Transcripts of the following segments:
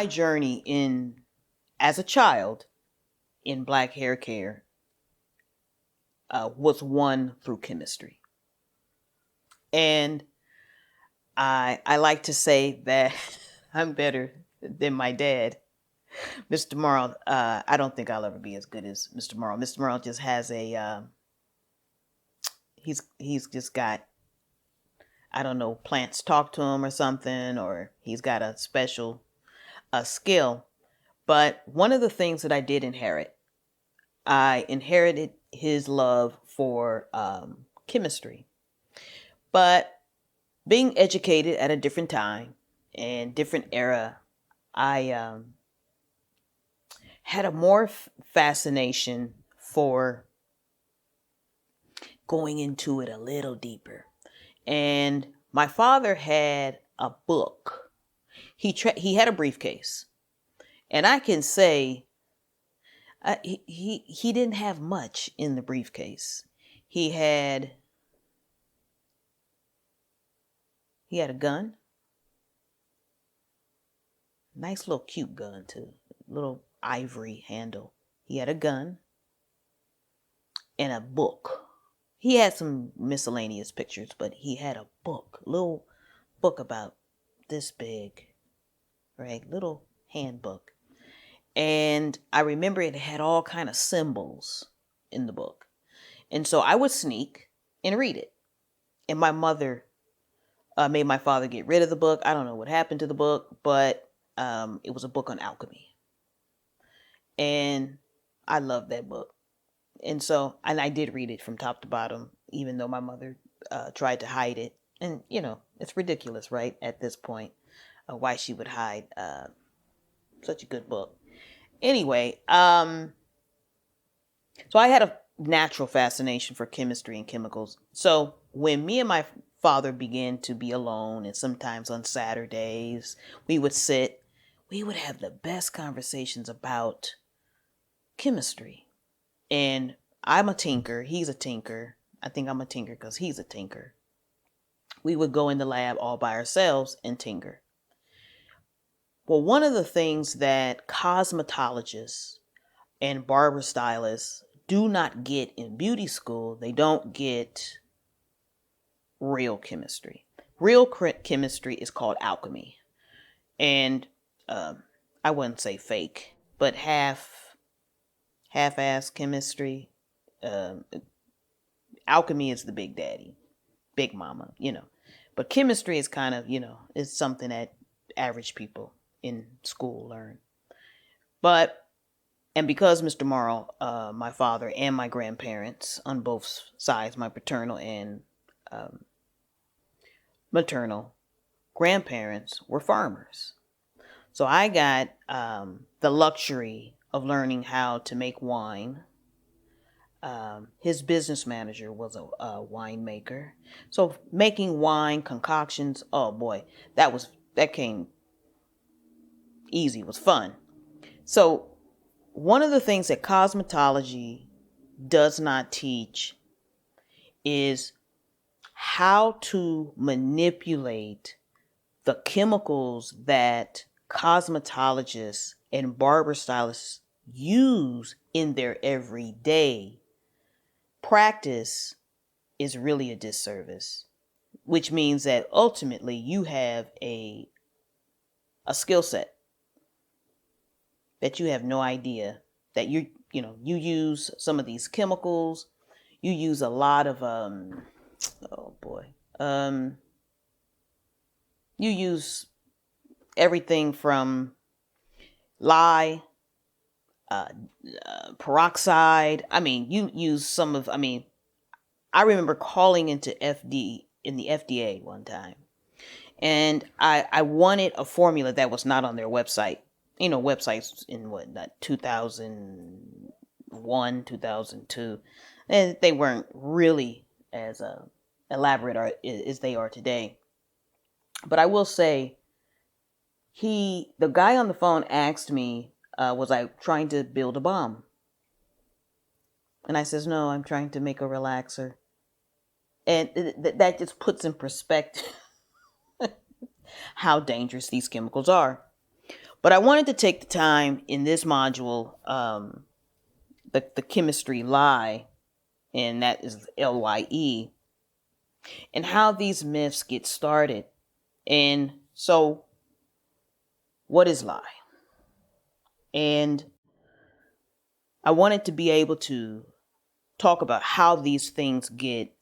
my journey as a child in Black hair care was one through chemistry. And I like to say that I'm better than my dad, Mr. Morrow. I don't think I'll ever be as good as Mr. Morrow. Mr. Morrow just has he's just got, I don't know, plants talk to him or something, or he's got a special skill. But one of the things that I did inherit, I inherited his love for chemistry. But being educated at a different time and different era, I had a more fascination for going into it a little deeper. And my father had a book. He had a briefcase, and I can say he didn't have much in the briefcase. He had a gun, nice little cute gun too, little ivory handle. He had a gun and a book. He had some miscellaneous pictures, but he had a book, little book about this big, right? Little handbook. And I remember it had all kind of symbols in the book. And so I would sneak and read it. And my mother made my father get rid of the book. I don't know what happened to the book, but it was a book on alchemy. And I loved that book. And I did read it from top to bottom, even though my mother tried to hide it. And, it's ridiculous, right? At this point, why she would hide such a good book. Anyway, so I had a natural fascination for chemistry and chemicals. So when me and my father began to be alone, and sometimes on Saturdays, we would have the best conversations about chemistry. And I'm a tinker. He's a tinker. I think I'm a tinker because he's a tinker. We would go in the lab all by ourselves and tinker. Well, one of the things that cosmetologists and barber stylists do not get in beauty school, they don't get real chemistry. Real chemistry is called alchemy. And I wouldn't say fake, but half-ass chemistry. Alchemy is the big daddy, big mama, But chemistry is kind of, is something that average people in school learn. And because Mr. Morrow, my father and my grandparents on both sides, my paternal and maternal grandparents were farmers. So I got the luxury of learning how to make wine. His business manager was a winemaker. So making wine concoctions, oh boy, that came easy, was fun. So one of the things that cosmetology does not teach is how to manipulate the chemicals that cosmetologists and barber stylists use in their everyday practice is really a disservice, which means that ultimately you have a skill set that you have no idea that you use some of these chemicals. You use a lot of you use everything from lye, peroxide. You use some of, I remember calling into the FDA one time, and I wanted a formula that was not on their website. Websites in 2001, 2002, and they weren't really as elaborate as they are today. But I will say, the guy on the phone asked me, was I trying to build a bomb? And I says, no, I'm trying to make a relaxer. And that just puts in perspective how dangerous these chemicals are. But I wanted to take the time in this module, the chemistry lie, and that is LYE, and how these myths get started. And so, what is lie? And I wanted to be able to talk about how these things get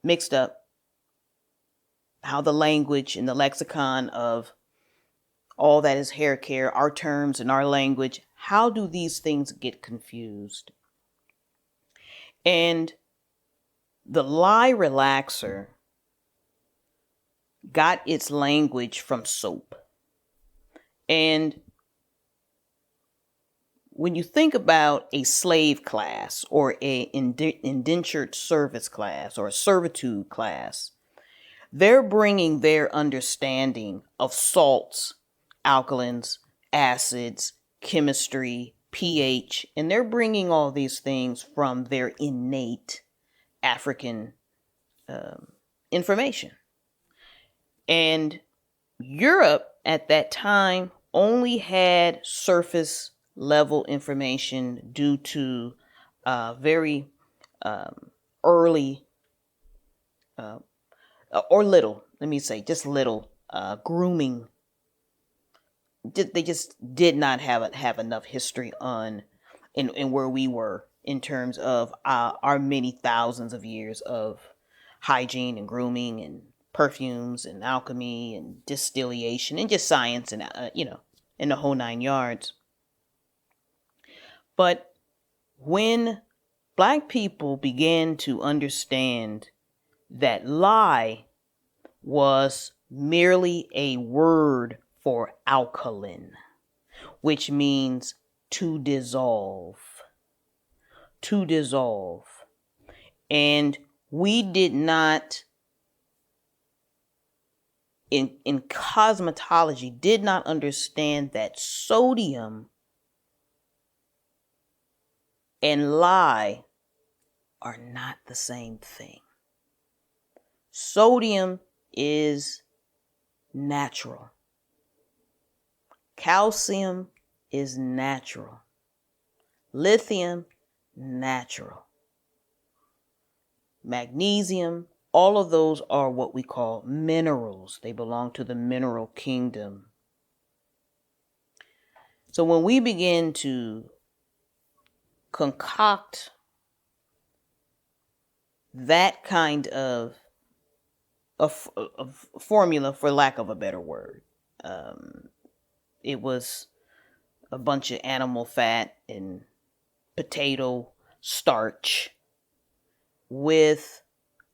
mixed up, how the language and the lexicon of all that is hair care, our terms and our language, how do these things get confused? And the lie relaxer got its language from soap. And when you think about a slave class or a indentured service class or a servitude class, they're bringing their understanding of salts, alkalins, acids, chemistry, pH, and they're bringing all these things from their innate African information. And Europe at that time only had surface level information due to very early or little, let me say, just little grooming. They just did not have enough history on in where we were in terms of our many thousands of years of hygiene and grooming and perfumes and alchemy and distillation and just science and in the whole 9 yards. But when Black people began to understand that lie was merely a word for alkaline, which means to dissolve. To dissolve. And we did not, in cosmetology, did not understand that sodium and lye are not the same thing. Sodium is natural. Calcium is natural. Lithium, natural. Magnesium, all of those are what we call minerals. They belong to the mineral kingdom. So when we begin to concoct that kind of a formula, for lack of a better word, it was a bunch of animal fat and potato starch with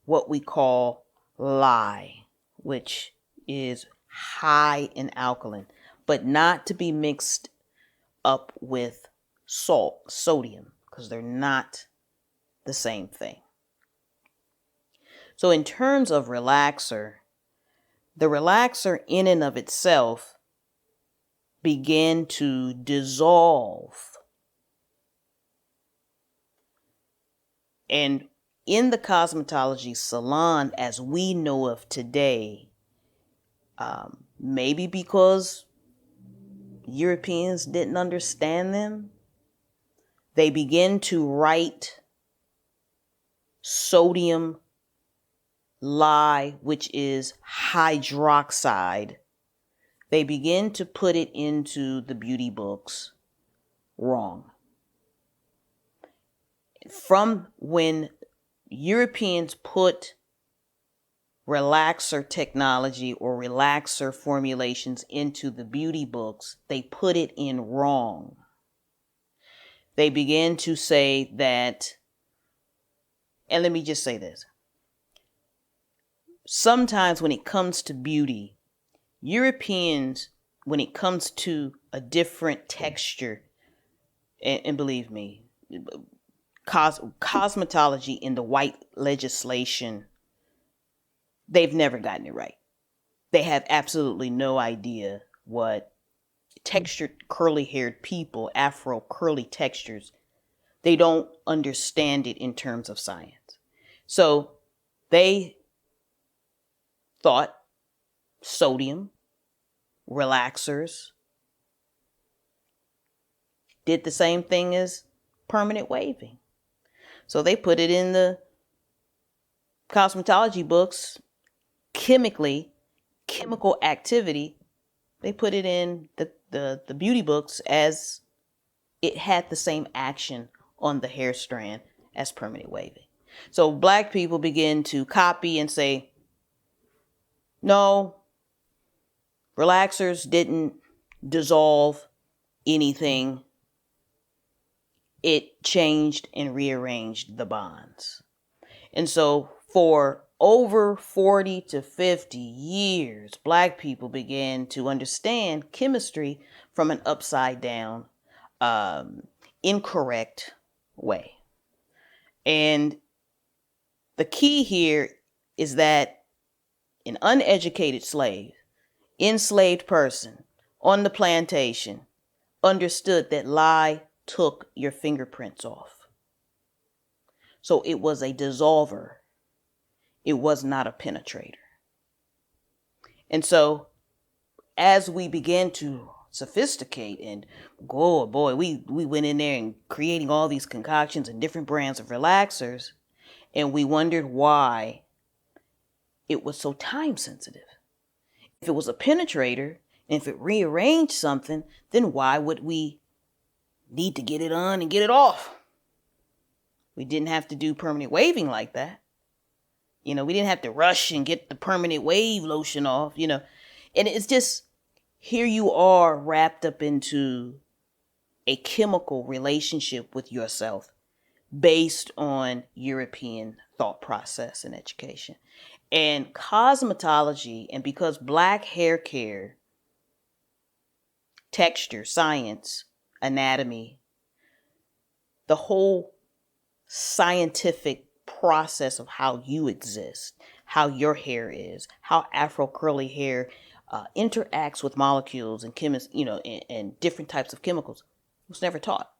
what we call lye, which is high in alkaline, but not to be mixed up with salt, sodium, because they're not the same thing. So in terms of relaxer, the relaxer in and of itself began to dissolve. And in the cosmetology salon as we know of today, maybe because Europeans didn't understand them, they begin to write sodium lye, which is hydroxide. They begin to put it into the beauty books wrong. From when Europeans put relaxer technology or relaxer formulations into the beauty books, they put it in wrong. They began to say that, and let me just say this. Sometimes when it comes to beauty, Europeans, when it comes to a different texture, and believe me, cosmetology in the white legislation, they've never gotten it right. They have absolutely no idea what textured, curly-haired people, Afro curly textures, they don't understand it in terms of science. So they thought sodium relaxers did the same thing as permanent waving. So they put it in the cosmetology books, chemical activity. They put it in the beauty books as it had the same action on the hair strand as permanent waving. So black people begin to copy and say, no, relaxers didn't dissolve anything. It changed and rearranged the bonds. And so for over 40 to 50 years, black people began to understand chemistry from an upside down, incorrect way. And the key here is that an uneducated slave, enslaved person on the plantation understood that lye took your fingerprints off. So it was a dissolver. It was not a penetrator. And so as we began to sophisticate and oh boy, we went in there and creating all these concoctions and different brands of relaxers, and we wondered why it was so time sensitive. If it was a penetrator, and if it rearranged something, then why would we need to get it on and get it off? We didn't have to do permanent waving like that. We didn't have to rush and get the permanent wave lotion off, And it's just, here you are wrapped up into a chemical relationship with yourself based on European thought process and education. And cosmetology, and because black hair care, texture, science, anatomy, the whole scientific process of how you exist, how your hair is, how Afro curly hair interacts with molecules and and different types of chemicals was never taught.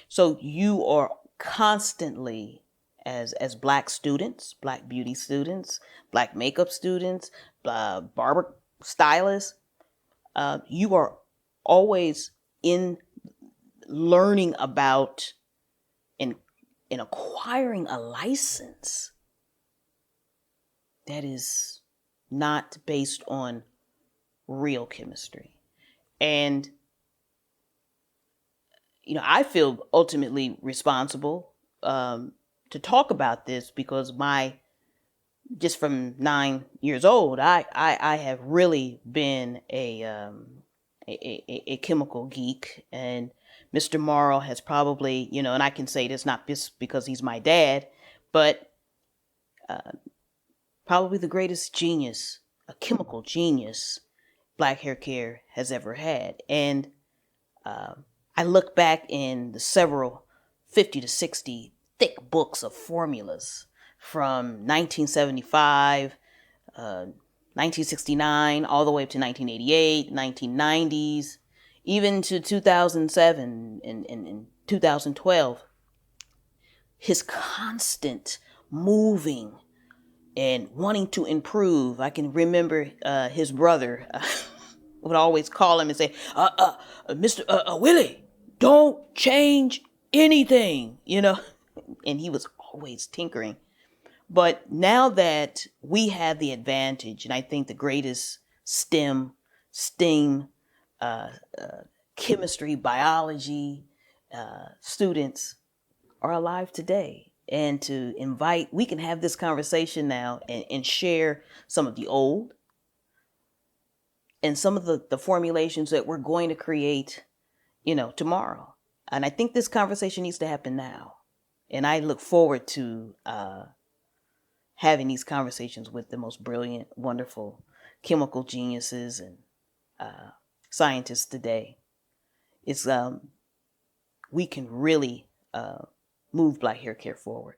So you are constantly, as black students, black beauty students, black makeup students, barber stylists, you are always in learning about and acquiring a license that is not based on real chemistry. And I feel ultimately responsible to talk about this because just from 9 years old, I have really been a chemical geek, and Mr. Morrow has probably, and I can say this not just because he's my dad, but probably the greatest genius, a chemical genius, black hair care has ever had. And I look back in the several 50 to 60 thick books of formulas from 1975, 1969, all the way up to 1988, 1990s, even to 2007 and 2012. His constant moving and wanting to improve. I can remember his brother would always call him and say, Mr. Willie, don't change anything, and he was always tinkering. But now that we have the advantage, and I think the greatest STEM, chemistry, biology students are alive today. And to we can have this conversation now and share some of the old and some of the formulations that we're going to create, tomorrow. And I think this conversation needs to happen now. And I look forward to having these conversations with the most brilliant, wonderful chemical geniuses and scientists today. It's we can really move black hair care forward.